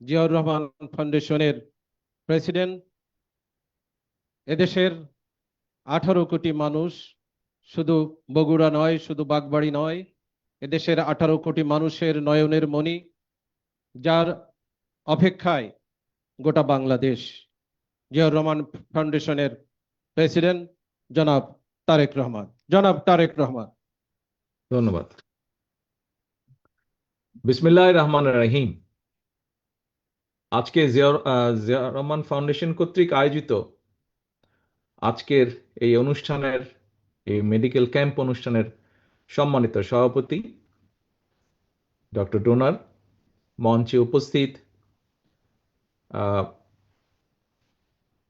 জিয়াউর রহমান ফাউন্ডেশনের প্রেসিডেন্ট। এদেশের 18 কোটি মানুষ, শুধু বগুড়া নয়, শুধু বাগবাড়ি নয়, এদেশের 18 কোটি মানুষের নয়নের মণি, যার অপেক্ষায় গোটা বাংলাদেশ। জিয়াউর রহমান ফাউন্ডেশনের প্রেসিডেন্ট জনাব তারেক রহমান। ধন্যবাদ। বিসমিল্লাহির রহমানির রহিম। আজকে জিয়াউর রহমান ফাউন্ডেশন কর্তৃক আয়োজিত আজকের এই অনুষ্ঠানের, এই মেডিকেল ক্যাম্প অনুষ্ঠানের সম্মানিত সভাপতি ডক্টর ডোনার, মঞ্চে উপস্থিত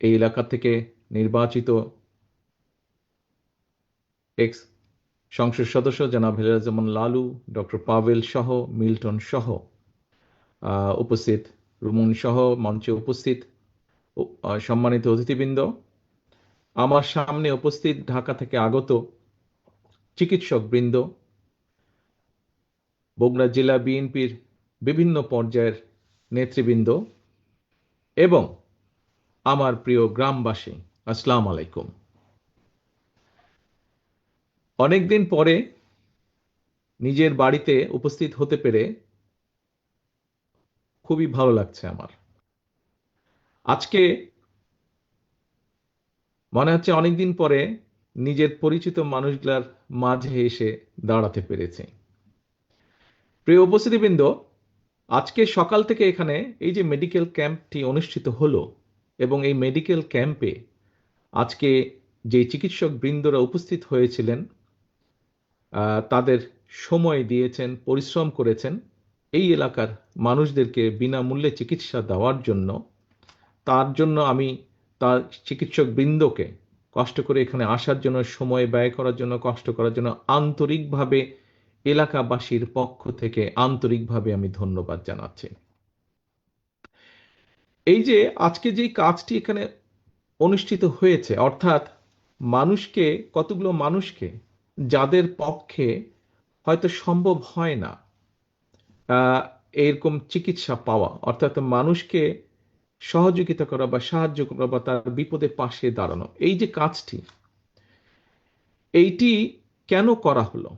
এই এলাকা থেকে নির্বাচিত এক্স সংসদ সদস্য জনাব হেলালুজ্জামান লালু, ডক্টর পাভেল সহ, মিল্টন সহ উপস্থিত, রুমন সহ মঞ্চে উপস্থিত সম্মানিত অতিথিবৃন্দ, আমার সামনে উপস্থিত ঢাকা থেকে আগত চিকিৎসক বৃন্দ, বগুড়া জেলা বিএনপির বিভিন্ন পর্যায়ের নেতৃবৃন্দ এবং আমার প্রিয় গ্রামবাসী, আসসালামু আলাইকুম। অনেকদিন পরে নিজের বাড়িতে উপস্থিত হতে পেরে খুবই ভালো লাগছে আমার। আজকে মনে হচ্ছে অনেকদিন পরে নিজের পরিচিত মানুষগুলার মাঝে এসে দাঁড়াতে পেরেছি। প্রিয় উপস্থিতিবৃন্দ, আজকে সকাল থেকে এখানে এই যে মেডিকেল ক্যাম্পটি অনুষ্ঠিত হলো এবং এই মেডিকেল ক্যাম্পে আজকে যে চিকিৎসক বৃন্দরা উপস্থিত হয়েছিলেন, তাদের সময় দিয়েছেন, পরিশ্রম করেছেন এই এলাকার মানুষদেরকে বিনামূল্যে চিকিৎসা দেওয়ার জন্য। তার জন্য আমি তার চিকিৎসক বৃন্দকে কষ্ট করে এখানে আসার জন্য, সময় ব্যয় করার জন্য, কষ্ট করার জন্য আন্তরিকভাবে এলাকাবাসীর পক্ষ থেকে আন্তরিকভাবে আমি ধন্যবাদ জানাচ্ছি। এই যে আজকে যে কাজটি এখানে অনুষ্ঠিত হয়েছে, অর্থাৎ মানুষকে, কতগুলো মানুষকে যাদের পক্ষে হয়তো সম্ভব হয় না এরকম চিকিৎসা পাওয়া, অর্থাৎ মানুষকে সহযোগিতা করা বা সাহায্য করা বা তার বিপদে পাশে দাঁড়ানো, এই যে কাজটি, এইটি কেন করা হলো?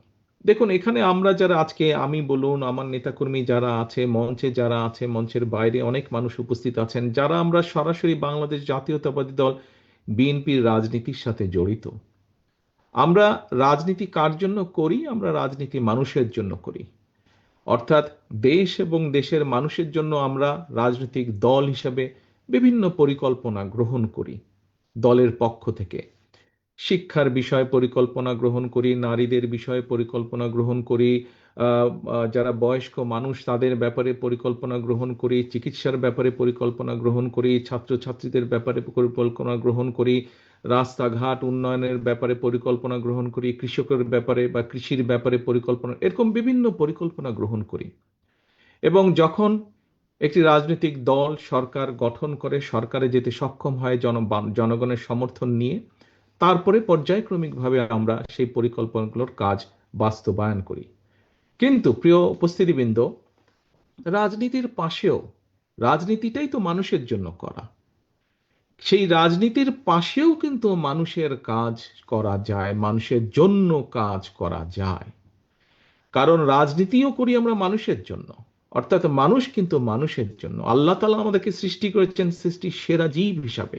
দেখুন, এখানে আমরা যারা আজকে, আমি বলুন, আমার নেতাকর্মী যারা আছে, মঞ্চে যারা আছে, মঞ্চের বাইরে অনেক মানুষ উপস্থিত আছেন, যারা আমরা সরাসরি বাংলাদেশ জাতীয়তাবাদী দল বিএনপির রাজনীতির সাথে জড়িত। আমরা রাজনীতি কার জন্য করি? আমরা রাজনীতি মানুষের জন্য করি, অর্থাৎ দেশ এবং দেশের মানুষের জন্য আমরা রাজনৈতিক দল হিসাবে বিভিন্ন পরিকল্পনা গ্রহণ করি। দলের পক্ষ থেকে শিক্ষার বিষয়ে পরিকল্পনা গ্রহণ করি, নারীদের বিষয়ে পরিকল্পনা গ্রহণ করি, যারা বয়স্ক মানুষ তাদের ব্যাপারে পরিকল্পনা গ্রহণ করি, চিকিৎসার ব্যাপারে পরিকল্পনা গ্রহণ করি, ছাত্রছাত্রীদের ব্যাপারে পরিকল্পনা গ্রহণ করি, রাস্তাঘাট উন্নয়নের ব্যাপারে পরিকল্পনা গ্রহণ করি, কৃষকের ব্যাপারে বা কৃষির ব্যাপারে পরিকল্পনা, এরকম বিভিন্ন পরিকল্পনা গ্রহণ করি। এবং যখন একটি রাজনৈতিক দল সরকার গঠন করে, সরকারে যেতে সক্ষম হয় জনগণের সমর্থন নিয়ে, তারপরে পর্যায়ক্রমিকভাবে আমরা সেই পরিকল্পনাগুলোর কাজ বাস্তবায়ন করি। কিন্তু প্রিয় উপস্থিতিবৃন্দ, রাজনীতির পাশেও, রাজনীতিটাই তো মানুষের জন্য করা, সেই রাজনীতির পাশেও কিন্তু মানুষের কাজ করা যায়, মানুষের জন্য কাজ করা যায়। কারণ রাজনীতিও করি আমরা মানুষের জন্য, অর্থাৎ মানুষ কিন্তু মানুষের জন্য। আল্লাহ তাআলা আমাদেরকে সৃষ্টি করেছেন সৃষ্টির সেরা জীব হিসাবে,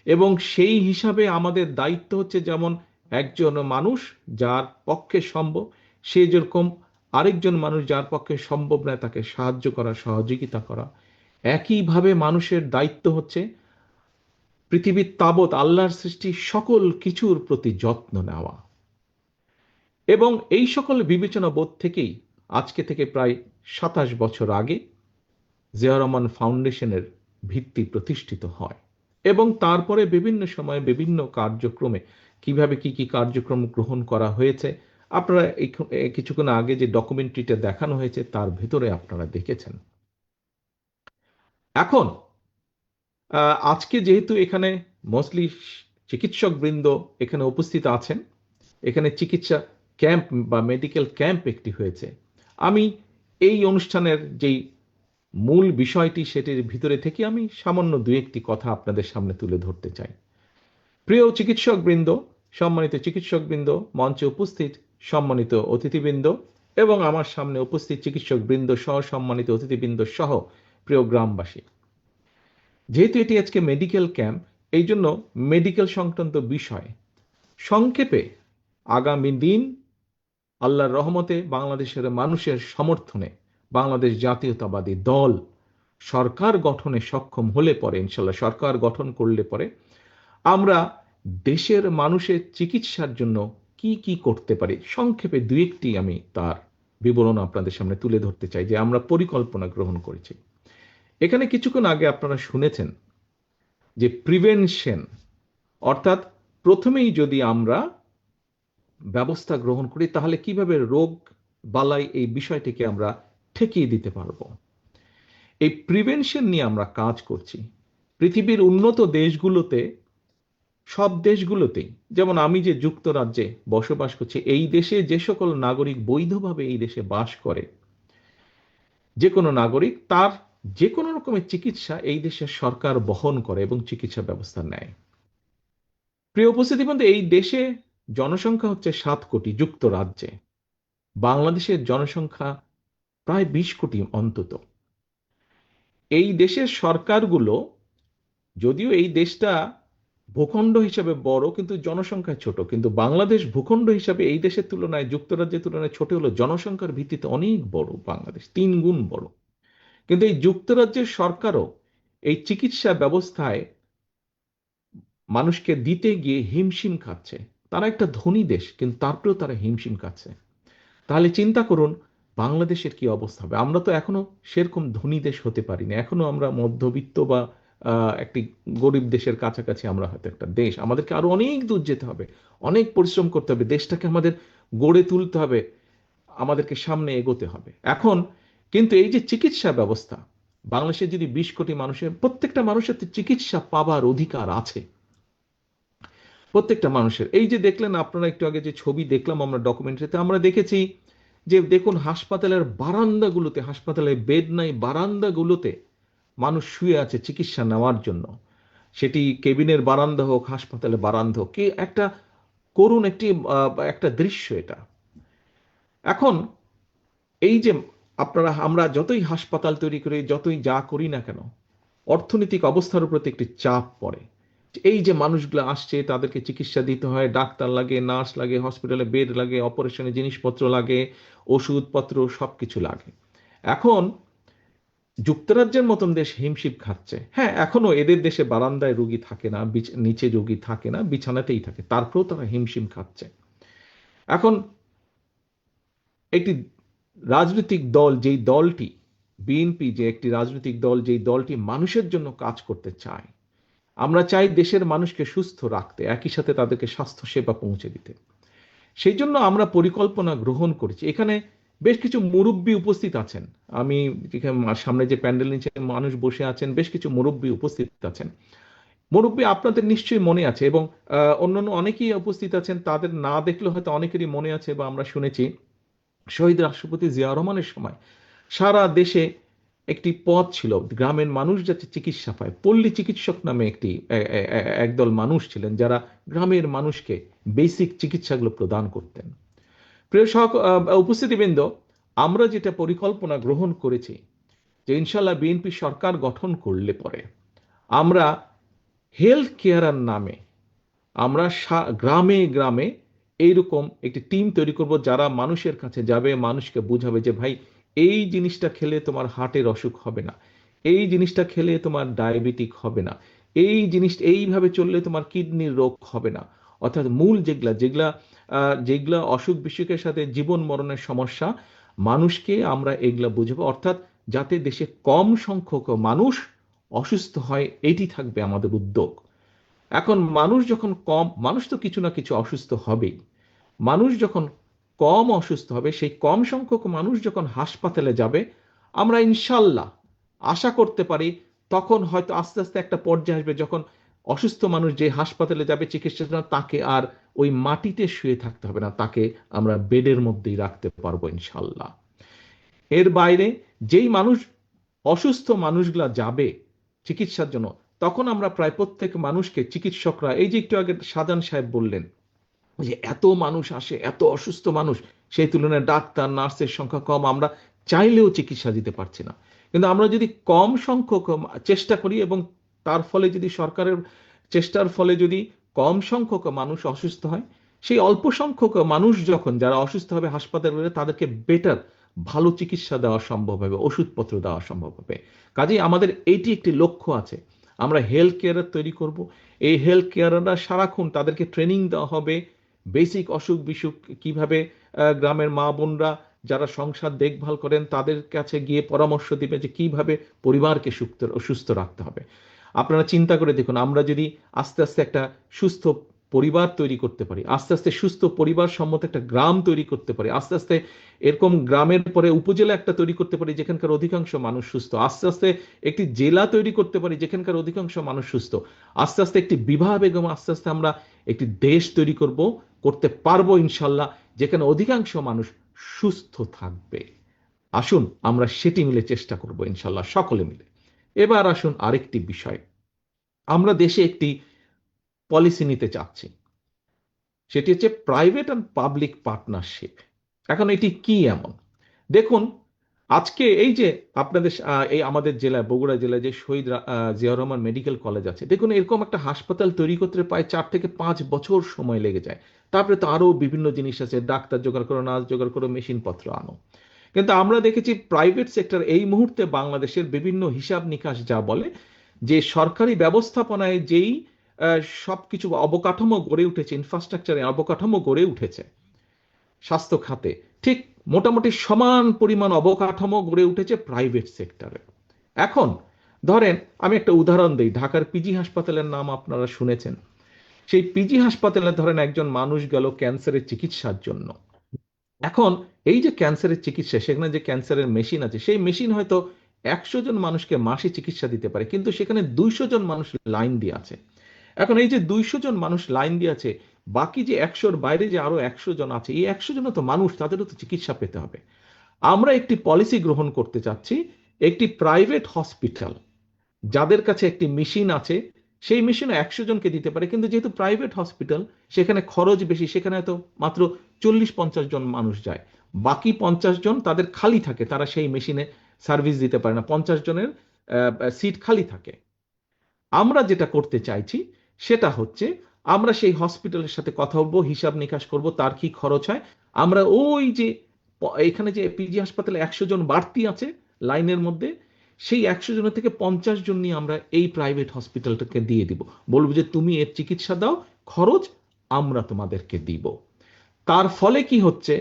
এবং সেই হিসাবে আমাদের দায়িত্ব হচ্ছে, যেমন একজন মানুষ যার পক্ষে সম্ভব, সে যেরকম আরেকজন মানুষ যার পক্ষে সম্ভব নয় তাকে সাহায্য করা, সহযোগিতা করা, একইভাবে মানুষের দায়িত্ব হচ্ছে পৃথিবীর তাবৎ আল্লাহর সৃষ্টি সকল কিছুর প্রতি যত্ন নেওয়া। এবং এই সকল বিবেচনা বোধ থেকেই আজকে থেকে প্রায় 27 বছর আগে জিয়াউর রহমান ফাউন্ডেশনের ভিত্তি প্রতিষ্ঠিত হয়। এবং তারপরে বিভিন্ন সময়ে বিভিন্ন কার্যক্রমে কিভাবে কি কি কার্যক্রম গ্রহণ করা হয়েছে, আপনারা কিছুক্ষণ আগে যে ডকুমেন্টারিটা দেখানো হয়েছে তার ভেতরে আপনারা দেখেছেন। এখন আজকে যেহেতু এখানে মোস্টলি চিকিৎসক বৃন্দ এখানে উপস্থিত আছেন, এখানে চিকিৎসা ক্যাম্প বা মেডিকেল ক্যাম্প একটি হয়েছে, আমি এই অনুষ্ঠানের যেই মূল বিষয়টি সেটির ভিতরে থেকে আমি সামান্য দু একটি কথা আপনাদের সামনে তুলে ধরতে চাই। প্রিয় চিকিৎসকবৃন্দ, সম্মানিত চিকিৎসকবৃন্দ, মঞ্চে উপস্থিত সম্মানিত অতিথিবৃন্দ এবং আমার সামনে উপস্থিত চিকিৎসকবৃন্দ সহ সম্মানিত অতিথিবৃন্দ সহ প্রিয় গ্রামবাসী, যেহেতু এটি আজকে মেডিকেল ক্যাম্প, এই জন্য মেডিকেল সংক্রান্ত বিষয় সংক্ষেপে আগামী দিন আল্লাহর রহমতে বাংলাদেশের মানুষের সমর্থনে বাংলাদেশ জাতীয়তাবাদী দল সরকার গঠনে সক্ষম হলে পরে, ইনশাল্লাহ সরকার গঠন করলে পরে, আমরা দেশের মানুষের চিকিৎসার জন্য কি কি করতে পারি সংক্ষেপে দু একটি আমি তার বিবরণ আপনাদের সামনে তুলে ধরতে চাই যে আমরা পরিকল্পনা গ্রহণ করেছি। এখানে কিছুক্ষণ আগে আপনারা শুনেছেন যে প্রিভেনশন, অর্থাৎ প্রথমেই যদি আমরা ব্যবস্থা গ্রহণ করি তাহলে কিভাবে রোগ বালাই এই বিষয়টিকে আমরা ঠেকিয়ে দিতে পারবো। এই প্রিভেনশন নিয়ে আমরা কাজ করছি। পৃথিবীর উন্নত দেশগুলোতে, সব দেশগুলোতেই, যেমন আমি যে যুক্তরাজ্যে বসবাস করছি, এই দেশে যে সকল নাগরিক বৈধভাবে এই দেশে বাস করে, যে কোনো নাগরিক তার যে কোনো রকমের চিকিৎসা এই দেশের সরকার বহন করে এবং চিকিৎসা ব্যবস্থা নেয়। প্রিয় উপস্থিতিবৃন্দ, এই দেশে জনসংখ্যা হচ্ছে 7 কোটি যুক্তরাজ্যে। বাংলাদেশের জনসংখ্যা প্রায় 20 কোটি অন্তত। এই দেশের সরকারগুলো, যদিও এই দেশটা ভূখণ্ড হিসাবে বড় কিন্তু জনসংখ্যায় ছোট, কিন্তু বাংলাদেশ ভূখণ্ড হিসাবে এই দেশের তুলনায়, যুক্তরাজ্যের তুলনায় ছোট হলো জনসংখ্যার ভিত্তিতে অনেক বড়, বাংলাদেশ 3 গুণ বড়। কিন্তু এই যুক্তরাজ্যের সরকারও এই চিকিৎসা ব্যবস্থায় মানুষকে দিতে গিয়ে হিমশিম খাচ্ছে। তারা একটা ধনী দেশ কিন্তু তারপরেও তারা হিমশিম খাচ্ছে। তাহলে চিন্তা করুন বাংলাদেশের কি অবস্থা হবে। আমরা তো এখনো সেরকম ধনী দেশ হতে পারিনি, এখনো আমরা মধ্যবিত্ত বা একটি গরিব দেশের কাছাকাছি আমরা হয়তো একটা দেশ। আমাদেরকে আরো অনেক দূর যেতে হবে, অনেক পরিশ্রম করতে হবে, দেশটাকে আমাদের গড়ে তুলতে হবে, আমাদেরকে সামনে এগোতে হবে। এখন কিন্তু এই যে চিকিৎসা ব্যবস্থা, বাংলাদেশে যদি 20 কোটি মানুষের, প্রত্যেকটা মানুষের তো চিকিৎসা পাবার অধিকার আছে, প্রত্যেকটা মানুষের। এই যে দেখলেন আপনারা একটু আগে যে ছবি দেখলাম আমরা ডকুমেন্টারিতে, আমরা দেখেছি যে দেখুন হাসপাতালের বারান্দাগুলোতে, হাসপাতালে বেড নাই, বারান্দাগুলোতে মানুষ শুয়ে আছে চিকিৎসা নেওয়ার জন্য। সেটি কেবিনের বারান্দা হোক, হাসপাতালের বারান্দা হোক, কি একটা করুণ একটা দৃশ্য এটা। এখন এই যে আমরা যতই হাসপাতাল তৈরি করি, যতই যা করি না কেন, অর্থনৈতিক অবস্থার উপর একটি চাপ পড়ে। এই যে মানুষগুলো আসছে তাদেরকে চিকিৎসা দিতে হয়, ডাক্তার লাগে, নার্স লাগে, হসপিটালে বেড লাগে, অপারেশনের জিনিসপত্র লাগে, ওষুধপত্র সবকিছু লাগে। এখন যুক্তরাজ্যের মতন দেশ হিমশিম খাচ্ছে। হ্যাঁ, এখনো এদের দেশে বারান্দায় রোগী থাকে না, নিচে রোগী থাকে না, বিছানাতেই থাকে, তারপরেও তারা হিমশিম খাচ্ছে। এখন একটি রাজনৈতিক দল, যেই দলটি বিএনপি, যে একটি রাজনৈতিক দল, যেই দলটি মানুষের জন্য কাজ করতে চায়, আমরা চাই দেশের মানুষকে সুস্থ রাখতে, একই সাথে তাদেরকে স্বাস্থ্য সেবা পৌঁছে দিতে। সেই জন্য আমরা পরিকল্পনা গ্রহণ করেছি। এখানে বেশ কিছু মুরব্বী উপস্থিত আছেন। আমি সামনে যে প্যান্ডেল নিচে মানুষ বসে আছেন, বেশ কিছু মুরব্বী উপস্থিত আছেন। মুরব্বী আপনাদের নিশ্চয়ই মনে আছে, এবং অন্যান্য অনেকেই উপস্থিত আছেন, তাদের না দেখলে হয়তো অনেকেরই মনে আছে বা আমরা শুনেছি শহীদ রাষ্ট্রপতি জিয়া রহমানের সময় সারা দেশে একটি পথ ছিল, গ্রামের মানুষ যাতে চিকিৎসা পায়। পল্লী চিকিৎসক নামে একদল মানুষ ছিলেন যারা গ্রামের মানুষকে বেসিক চিকিৎসাগুলো প্রদান করতেন। প্রিয় উপস্থিতিবৃন্দ, আমরা যেটা পরিকল্পনা গ্রহণ করেছি যে ইনশাল্লাহ বিএনপি সরকার গঠন করলে পরে আমরা হেলথ কেয়ার নামে আমরা গ্রামে গ্রামে এইরকম একটি টিম তৈরি করব, যারা মানুষের কাছে যাবে, মানুষকে বুঝাবে যে ভাই এই জিনিসটা খেলে তোমার হার্টের অসুখ হবে না, এই জিনিসটা খেলে তোমার ডায়াবেটিক হবে না, এই জিনিসটা এইভাবে চললে তোমার কিডনির রোগ হবে না। অর্থাৎ মূল যেগুলা যেগুলা যেগুলা অসুখ বিসুখের সাথে জীবন মরণের সমস্যা, মানুষকে আমরা এগুলা বুঝাবো। অর্থাৎ যাতে দেশে কম সংখ্যক মানুষ অসুস্থ হয়, এটি থাকবে আমাদের উদ্যোগ। এখন মানুষ তো কিছু না কিছু অসুস্থ হবেই। মানুষ যখন কম অসুস্থ হবে, সেই কম সংখ্যক মানুষ যখন হাসপাতালে যাবে, আমরা ইনশাল্লাহ আশা করতে পারি তখন হয়তো আস্তে আস্তে একটা পর্যায়ে আসবে যখন অসুস্থ মানুষ যে হাসপাতালে যাবে চিকিৎসার জন্য, তাকে আর ওই মাটিতে শুয়ে থাকতে হবে না, তাকে আমরা বেডের মধ্যেই রাখতে পারবো ইনশাল্লাহ। এর বাইরে যেই মানুষ অসুস্থ মানুষগুলা যাবে চিকিৎসার জন্য, তখন আমরা প্রায় প্রত্যেক মানুষকে চিকিৎসকরা, এই যে একটু আগে শাহজাহান সাহেব বললেন যে এত মানুষ আসে, এত অসুস্থ মানুষ, সেই তুলনায় ডাক্তার নার্সের সংখ্যা কম, আমরা চাইলেও চিকিৎসা দিতে পারছি না। কিন্তু আমরা যদি কম সংখ্যক চেষ্টা করি এবং তার ফলে যদি সরকারের চেষ্টার ফলে যদি কম সংখ্যক মানুষ অসুস্থ হয়, সেই অল্প সংখ্যক মানুষ যখন যারা অসুস্থ হবে হাসপাতালে, তাদেরকে বেটার ভালো চিকিৎসা দেওয়া সম্ভব হবে, ওষুধপত্র দেওয়া সম্ভব হবে। কাজেই আমাদের এইটি একটি লক্ষ্য আছে, আমরা হেলথ কেয়ার তৈরি করব। এই হেলথ কেয়াররা সারাক্ষণ তাদেরকে ট্রেনিং দেওয়া হবে বেসিক অসুখ বিসুখ কিভাবে, গ্রামের মা বোনরা যারা সংসার দেখভাল করেন তাদের কাছে গিয়ে পরামর্শ দিবে যে কিভাবে পরিবারকে সুস্থ রাখতে হবে। আপনারা চিন্তা করে দেখুন, আমরা যদি আস্তে আস্তে একটা সুস্থ পরিবার তৈরি করতে পারি, আস্তে আস্তে সুস্থ পরিবার সম্মত একটা গ্রাম তৈরি করতে পারি, আস্তে আস্তে এরকম গ্রামের পরে উপজেলা একটা তৈরি করতে পারি যেখানকার অধিকাংশ মানুষ সুস্থ, আস্তে আস্তে একটি জেলা তৈরি করতে পারি যেখানকার অধিকাংশ মানুষ সুস্থ, আস্তে আস্তে একটি বিবাহ বেগম, আস্তে আস্তে আমরা একটি দেশ তৈরি করতে পারবো ইনশাল্লাহ, যেখানে অধিকাংশ মানুষ সুস্থ থাকবে। আসুন আমরা সেটি মিলে চেষ্টা করব ইনশাল্লাহ, সকলে মিলে। এবার আসুন আরেকটি বিষয়, আমরা দেশে একটি পলিসি নিতে চাচ্ছি, সেটি হচ্ছে প্রাইভেট অ্যান্ড পাবলিক পার্টনারশিপ। এখন এটি কি এমন, দেখুন আজকে এই যে আপনাদের এই আমাদের জেলায়, বগুড়া জেলায় যে শহীদ জিয়াউর রহমান মেডিকেল কলেজ আছে, দেখুন এরকম একটা হাসপাতাল তৈরি করতে প্রায় 4 থেকে 5 বছর সময় লেগে যায়। তারপরে তো আরো বিভিন্ন জিনিস আছে, ডাক্তার জোগাড় করো, নার্স জোগাড় করো, মেশিনপত্র আনো। কিন্তু আমরা দেখেছি প্রাইভেট সেক্টর এই মুহূর্তে বাংলাদেশের বিভিন্ন হিসাব নিকাশ যা বলে যে সরকারি ব্যবস্থাপনায় যেই সবকিছু অবকাঠামো গড়ে উঠেছে, ইনফ্রাস্ট্রাকচারে অবকাঠামো গড়ে উঠেছে স্বাস্থ্য খাতে, ঠিক মোটামুটি সমান পরিমাণ অবকাঠামো গড়ে উঠেছে প্রাইভেট সেক্টরে। এখন ধরেন আমি একটা উদাহরণ দিই, ঢাকার পিজি হাসপাতালের নাম আপনারা শুনেছেন। সেই পিজি হাসপাতালে ধরেন একজন মানুষ গেল ক্যান্সারের চিকিৎসার জন্য। এখন এই যে ক্যান্সারের চিকিৎসা, সেখানে যে ক্যান্সারের মেশিন আছে, সেই মেশিন হয়তো 100 জন মানুষকে মাসে চিকিৎসা দিতে পারে, কিন্তু সেখানে 200 জন মানুষ লাইন দিয়ে আছে। এখন এই যে 200 জন মানুষ লাইন দিয়ে আছে, বাকি যে 100-র বাইরে যে আরো 100 জন আছে, এই 100 জন তো মানুষ, তাদেরও তো চিকিৎসা পেতে হবে। আমরা একটি পলিসি গ্রহণ করতে চাচ্ছি, একটি প্রাইভেট হসপিটাল যাদের কাছে একটি মেশিন আছে, সেই মেশিনও 100 জনকে দিতে পারে, কিন্তু যেহেতু প্রাইভেট হসপিটাল সেখানে খরচ বেশি, সেখানে হয়তো মাত্র 40-50 জন মানুষ যায়, বাকি 50 জন তাদের খালি থাকে, তারা সেই মেশিনে সার্ভিস দিতে পারে না, 50 জনের সিট খালি থাকে। আমরা যেটা করতে চাইছি সেটা হচ্ছে, আমরা সেই হসপিটালের সাথে কথা বলবো, হিসাব নিকাশ করব তার কি খরচ হয়। আমরা ওই যে এখানে যে পিজি হাসপাতালে 100 জন বাড়তি আছে লাইনের মধ্যে, সেই 100 জনের থেকে 50 জন নিয়ে আমরা এই প্রাইভেট হসপিটালটাকে দিয়ে দিব, বলবো যে তুমি এর চিকিৎসা দাও, খরচ আমরা তোমাদেরকে দিব। তার ফলে কি হচ্ছে,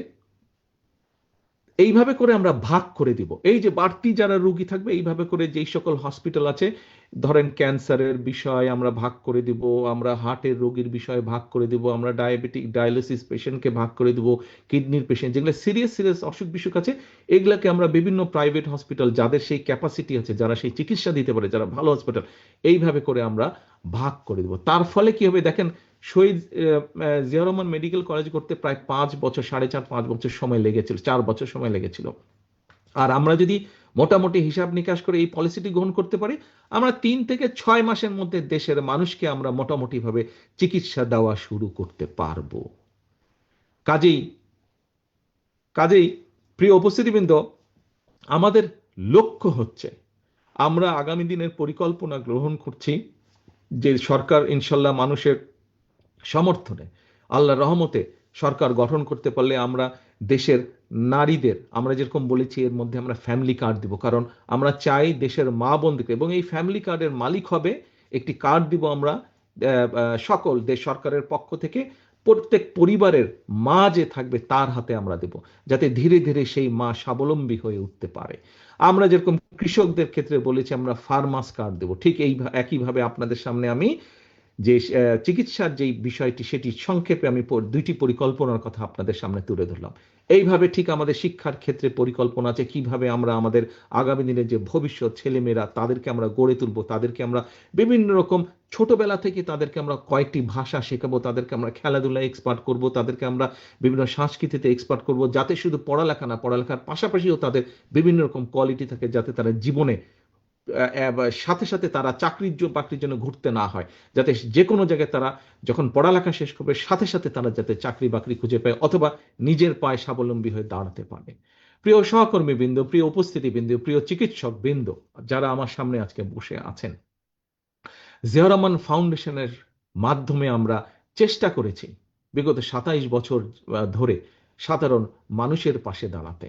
এইভাবে করে আমরা ভাগ করে দিব, এই যে বাড়তি যারা রোগী থাকবে, এইভাবে করে যেই সকল হসপিটাল আছে, ধরেন ক্যান্সারের বিষয় আমরা ভাগ করে দিব, আমরা হার্টের রোগীর বিষয়ে ভাগ করে দিব, আমরা ডায়াবেটিক ডায়ালিসিস পেশেন্টকে ভাগ করে দিব, কিডনির পেশেন্ট, যেগুলো সিরিয়াস সিরিয়াস অসুখ বিসুখ আছে, এগুলাকে আমরা বিভিন্ন প্রাইভেট হসপিটাল যাদের সেই ক্যাপাসিটি আছে, যারা সেই চিকিৎসা দিতে পারে, যারা ভালো হসপিটাল, এইভাবে করে আমরা ভাগ করে দেব। তার ফলে কি হবে দেখেন, শহীদ জিয়াউর রহমান মেডিকেল কলেজ করতে প্রায় 5 বছর, 4.5-5 বছর সময় লেগেছিল, 4 বছর সময় লেগেছিল। আর আমরা যদি মোটামুটি হিসাব নিকাশ করে এই পলিসিটি গ্রহণ করতে পারি, আমরা 3 থেকে 6 মাসের মধ্যে দেশের মানুষকে আমরা মোটামুটি ভাবে চিকিৎসা দেওয়া শুরু করতে পারবো। কাজেই কাজেই প্রিয় উপস্থিতিবৃন্দ, আমাদের লক্ষ্য হচ্ছে, আমরা আগামী দিনের পরিকল্পনা গ্রহণ করছি যে সরকার ইনশাল্লাহ মানুষের সমর্থনে, আল্লাহর রহমতে সরকার গঠন করতে পারলে আমরা দেশের নারীদের, আমরা যেরকম বলেছি এর মধ্যে আমরা ফ্যামিলি কার্ড দিব, কারণ আমরা চাই দেশের মা বোনদেরকে, এবং এই ফ্যামিলি কার্ডের মালিক হবে, একটি কার্ড দিব আমরা সকল দেশ সরকারের পক্ষ থেকে, প্রত্যেক পরিবারের মা যে থাকবে তার হাতে আমরা দেব, যাতে ধীরে ধীরে সেই মা স্বাবলম্বী হয়ে উঠতে পারে। আমরা যেরকম কৃষকদের ক্ষেত্রে বলেছি আমরা ফার্মার্স কার্ড দেব, ঠিক এই একইভাবে আপনাদের সামনে আমি যে চিকিৎসার যে বিষয়টি সেটি সংক্ষেপে আমি 2টি পরিকল্পনার কথা আপনাদের সামনে তুলে ধরলাম। এইভাবে ঠিক আমাদের শিক্ষার ক্ষেত্রে পরিকল্পনা আছে, কিভাবে আমরা আমাদের আগামী দিনের যে ভবিষ্যৎ ছেলেমেয়েরা তাদেরকে আমরা গড়ে তুলবো, তাদেরকে আমরা বিভিন্ন রকম ছোটবেলা থেকে তাদেরকে আমরা কয়েকটি ভাষা শেখাবো, তাদেরকে আমরা খেলাধুলায় এক্সপার্ট করব, তাদেরকে আমরা বিভিন্ন সংস্কৃতিতে এক্সপার্ট করব, যাতে শুধু পড়ালেখা না, পড়ালেখার পাশাপাশিও তাদের বিভিন্ন রকম কোয়ালিটি থাকে, যাতে তারা জীবনে সাথে সাথে তারা বাকরির জন্য ঘুরতে না হয়, যাতে যে কোনো জায়গায় তারা যখন পড়ালেখা শেষ করবে সাথে সাথে তারা যাতে চাকরি বাকরি খুঁজে পায় অথবা নিজের পায়ে স্বাবলম্বী হয়ে দাঁড়াতে পারে। প্রিয় সহকর্মী বৃন্দ, প্রিয় উপস্থিতি বৃন্দ, প্রিয় চিকিৎসক বৃন্দ যারা আমার সামনে আজকে বসে আছেন, জিয়াউর রহমান ফাউন্ডেশনের মাধ্যমে আমরা চেষ্টা করেছি বিগত 27 বছর ধরে সাধারণ মানুষের পাশে দাঁড়াতে।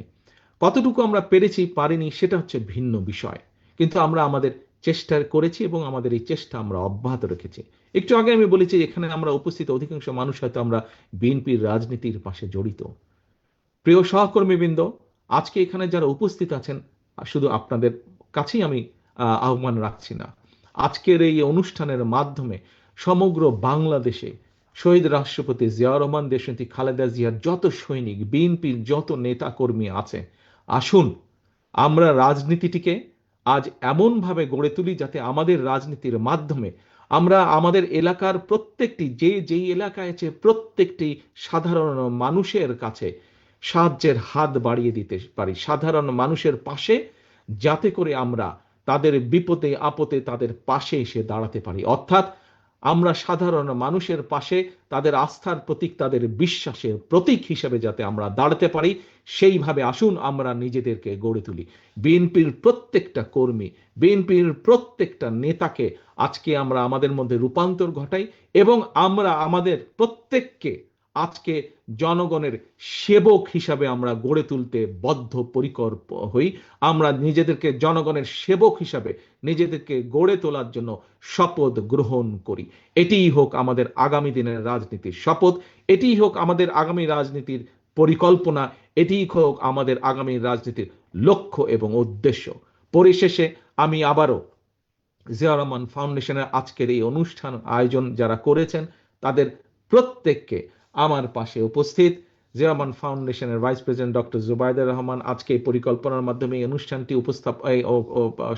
কতটুকু আমরা পেরেছি পারিনি সেটা হচ্ছে ভিন্ন বিষয়, কিন্তু আমরা আমাদের চেষ্টা করেছি এবং আমাদের এই চেষ্টা আমরা অব্যাহত রেখেছি। একটু আগে আমি বলেছি এখানে আমরা উপস্থিত অধিকাংশ মানুষ হয়তো আমরা বিএনপির রাজনীতির পাশে জড়িত। প্রিয় সহকর্মীবৃন্দ, আজকে এখানে যারা উপস্থিত আছেন শুধু আপনাদের কাছেই আমি আহ্বান রাখছি না, আজকের এই অনুষ্ঠানের মাধ্যমে সমগ্র বাংলাদেশে শহীদ রাষ্ট্রপতি জিয়াউর রহমান, দেশনেত্রী খালেদা জিয়ার যত সৈনিক, বিএনপির যত নেতা কর্মী আছে, আসুন আমরা রাজনীতিটিকে আজ এমনভাবে গড়ে তুলি যাতে আমাদের রাজনীতির মাধ্যমে আমরা আমাদের এলাকার প্রত্যেকটি যেই এলাকায় আছে প্রত্যেকটি সাধারণ মানুষের কাছে সাহায্যের হাত বাড়িয়ে দিতে পারি, সাধারণ মানুষের পাশে, যাতে করে আমরা তাদের বিপদে আপদে তাদের পাশে এসে দাঁড়াতে পারি। অর্থাৎ আমরা সাধারণ মানুষের পাশে তাদের আস্থার প্রতীক, তাদের বিশ্বাসের প্রতীক হিসেবে যাতে আমরা দাঁড়াতে পারি, সেইভাবে আসুন আমরা নিজেদেরকে গড়ে তুলি। বিএনপির প্রত্যেকটা কর্মী, বিএনপির প্রত্যেকটা নেতাকে আজকে আমরা আমাদের মধ্যে রূপান্তর ঘটাই এবং আমরা আমাদের প্রত্যেককে আজকে জনগণের সেবক হিসাবে আমরা গড়ে তুলতে বদ্ধপরিকর হই। আমরা নিজেদেরকে জনগণের সেবক হিসাবে নিজেদেরকে গড়ে তোলার জন্য শপথ গ্রহণ করি। এটিই হোক আমাদের আগামী দিনের রাজনীতির শপথ, এটিই হোক আমাদের আগামী রাজনীতির পরিকল্পনা, এটিই হোক আমাদের আগামী রাজনীতির লক্ষ্য এবং উদ্দেশ্য। পরিশেষে আমি আবারও জিয়াউর রহমান ফাউন্ডেশনের আজকের এই অনুষ্ঠান আয়োজন যারা করেছেন তাদের প্রত্যেককে আমার পাশে উপস্থিত জিয়াউর রহমান ফাউন্ডেশনের vice president doctor Zubaidur Rahman আজকে এই পরিকল্পনার মাধ্যমে এই অনুষ্ঠানটি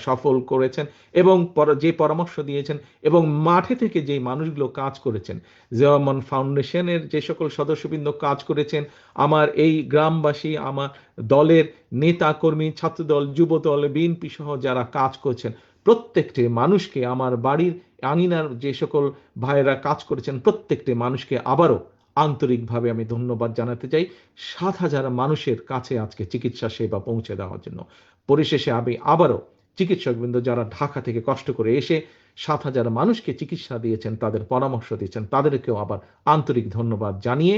সফল করেছেন এবং যে পরামর্শ দিয়েছেন এবং মাঠে থেকে যে মানুষগুলো কাজ করেছেন, জিয়াউর রহমান ফাউন্ডেশনের যে সকল সদস্যবৃন্দ কাজ করেছেন, আমার এই গ্রামবাসী, আমার দলের নেতা কর্মী, ছাত্রদল, যুবদল, বিএনপি সহ যারা কাজ করছেন, প্রত্যেকটি মানুষকে, আমার বাড়ির আঙিনার যে সকল ভাইয়েরা কাজ করেছেন প্রত্যেকটি মানুষকে আবারও আন্তরিকভাবে আমি ধন্যবাদ জানাতে চাই 7,000 মানুষের কাছে আজকে চিকিৎসা সেবা পৌঁছে দেওয়ার জন্য। পরিশেষে আমি আবারও চিকিৎসকবৃন্দ যারা ঢাকা থেকে কষ্ট করে এসে 7,000 মানুষকে চিকিৎসা দিয়েছেন, তাদের পরামর্শ দিয়েছেন, তাদেরকেও আবার আন্তরিক ধন্যবাদ জানিয়ে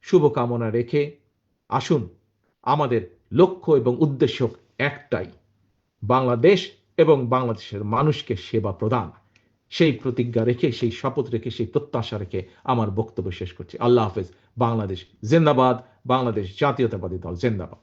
শুভকামনা রেখে আসুন আমাদের লক্ষ্য এবং উদ্দেশ্য একটাই, বাংলাদেশ এবং বাংলাদেশের মানুষকে সেবা প্রদান। সেই প্রতিজ্ঞা রেখে, সেই শপথ রেখে, সেই প্রত্যাশা রেখে আমার বক্তব্য শেষ করছি। আল্লাহ হাফেজ। বাংলাদেশ জিন্দাবাদ, বাংলাদেশ জাতীয়তাবাদী দল জিন্দাবাদ।